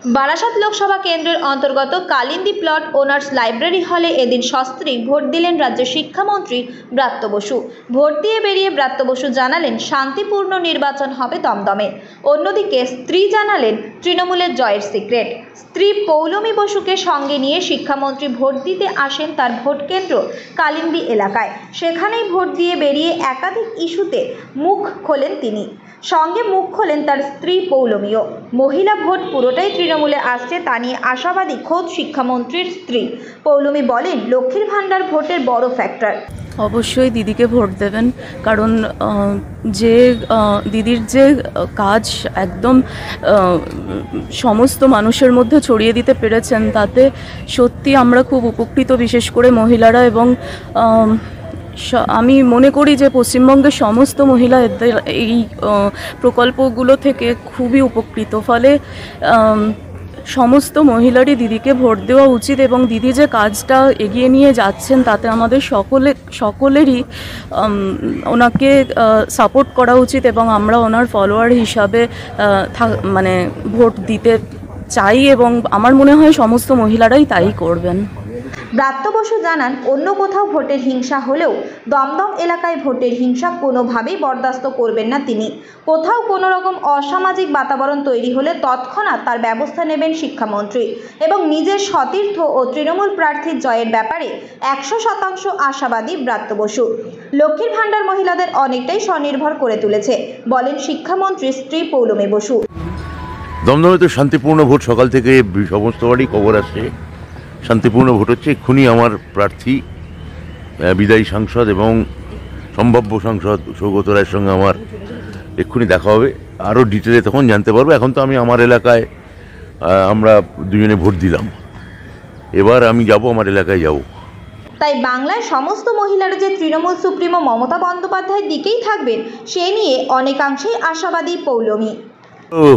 বারাসাত লোকসভা কেন্দ্রের অন্তর্গত Kalindi plot owners library হলে এদিন সস্ত্রীক ভোট দিলেন রাজ্যের শিক্ষামন্ত্রী ব্রাত্য বসু। ভোট দিয়ে বেরিয়ে ব্রাত্য বসু জানালেন শান্তিপূর্ণ নির্বাচন হবে দমদমে। অন্যদিকে স্ত্রী জানালেন তৃণমূলের জয়ের সিক্রেট। স্ত্রী পৌলমী বসুকে সঙ্গে নিয়ে শিক্ষামন্ত্রী ভোট দিতে আসেন তার ভোট কেন্দ্র কালিন্দী এলাকায়। সেখানেই ভোট দিয়ে বেরিয়ে একাধিক ইস্যুতে মুখ খোলেন তিনি, সঙ্গে মুখ খোলেন তার স্ত্রী পৌলমীও। মহিলা ভোট পুরোটাই তৃণমূলে আসছে তা নিয়ে আশাবাদী খোদ শিক্ষামন্ত্রীর স্ত্রী। পৌলমী বলেন, লক্ষ্মীর ভাণ্ডার ভোটের বড় ফ্যাক্টর। অবশ্যই দিদিকে ভোট দেবেন, কারণ যে দিদির যে কাজ একদম সমস্ত মানুষের মধ্যে ছড়িয়ে দিতে পেরেছেন, তাতে সত্যি আমরা খুব উপকৃত, বিশেষ করে মহিলারা। এবং আমি মনে করি যে পশ্চিমবঙ্গের সমস্ত মহিলা এই প্রকল্পগুলো থেকে খুবই উপকৃত। ফলে সমস্ত মহিলারই দিদিকে ভোট দেওয়া উচিত এবং দিদি যে কাজটা এগিয়ে নিয়ে যাচ্ছেন তাতে আমাদের সকলেরই ওনাকে সাপোর্ট করা উচিত এবং আমরা ওনার ফলোয়ার হিসাবে মানে ভোট দিতে চাই এবং আমার মনে হয় সমস্ত মহিলারাই তাই করবেন। ব্রাত্য বসু জানান, অন্য কোথাও ভোটের হিংসা হলেও দমদম এলাকায় ভোটের হিংসা কোনোভাবেই বরদাস্ত করবেন না তিনি। কোথাও কোনো রকম অসামাজিক বাতাবরণ তৈরি হলে তৎক্ষণাৎ তার ব্যবস্থা নেবেন শিক্ষামন্ত্রী এবং নিজের সতীর্থ ও তৃণমূল প্রার্থীর জয়ের ব্যাপারে 100% আশাবাদী ব্রাত্য বসু। লক্ষ্মীর ভাণ্ডার মহিলাদের অনেকটাই স্বনির্ভর করে তুলেছে বলেন শিক্ষামন্ত্রী স্ত্রী পৌলমী বসু। দমদমে তো শান্তিপূর্ণ ভোট, সকাল থেকে সমস্ত বাড়ি খবর আসছে শান্তিপূর্ণ ভোট হচ্ছে। এক্ষুনি আমার প্রার্থী বিদায়ী সাংসদ এবং সম্ভাব্য সাংসদ সৌগত রায়ের সঙ্গে আমার এক্ষুনি দেখা হবে, আরও ডিটেলে তখন জানতে পারবো। এখন তো আমি আমার এলাকায় আমরা দুজনে ভোট দিলাম, এবার আমি যাব আমার এলাকায় যাব। তাই বাংলায় সমস্ত মহিলারা যে তৃণমূল সুপ্রিমো মমতা বন্দ্যোপাধ্যায়ের দিকেই থাকবেন সে নিয়ে অনেকাংশেই আশাবাদী পৌলমী।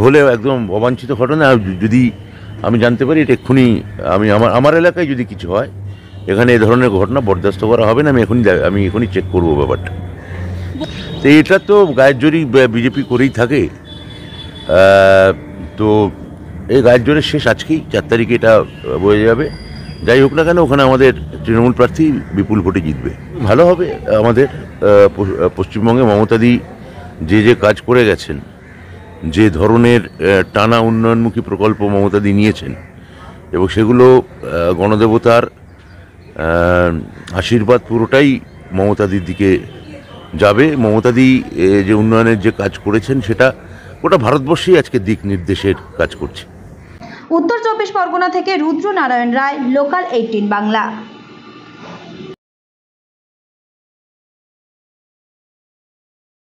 হলে একদম অবাঞ্ছিত ঘটনা, যদি আমি জানতে পারি এটা এক্ষুনি আমি আমার এলাকায় যদি কিছু হয়, এখানে এ ধরনের ঘটনা বরদাস্ত করা হবে না। আমি এখনই চেক করবো ব্যাপারটা। তো এটা তো গায়ের জোরই বিজেপি করেই থাকে, তো এই গায়ের জোরের শেষ আজকেই 4 তারিখে এটা বোঝা যাবে। যাই হোক না কেন, ওখানে আমাদের তৃণমূল প্রার্থী বিপুল ভোটে জিতবে। ভালো হবে আমাদের পশ্চিমবঙ্গে মমতাদি যে কাজ করে গেছেন, যে ধরনের টানা উন্নয়নমুখী প্রকল্প মমতাদি নিয়েছেন এবং সেগুলো গণদেবতার আশীর্বাদ পুরোটাই মমতাদির দিকে যাবে। মমতাদি যে উন্নয়নের যে কাজ করেছেন সেটা গোটা ভারতবর্ষেই আজকে দিক নির্দেশের কাজ করছে। উত্তর 24 পরগনা থেকে রুদ্র নারায়ণ রায়, লোকাল 18 বাংলা।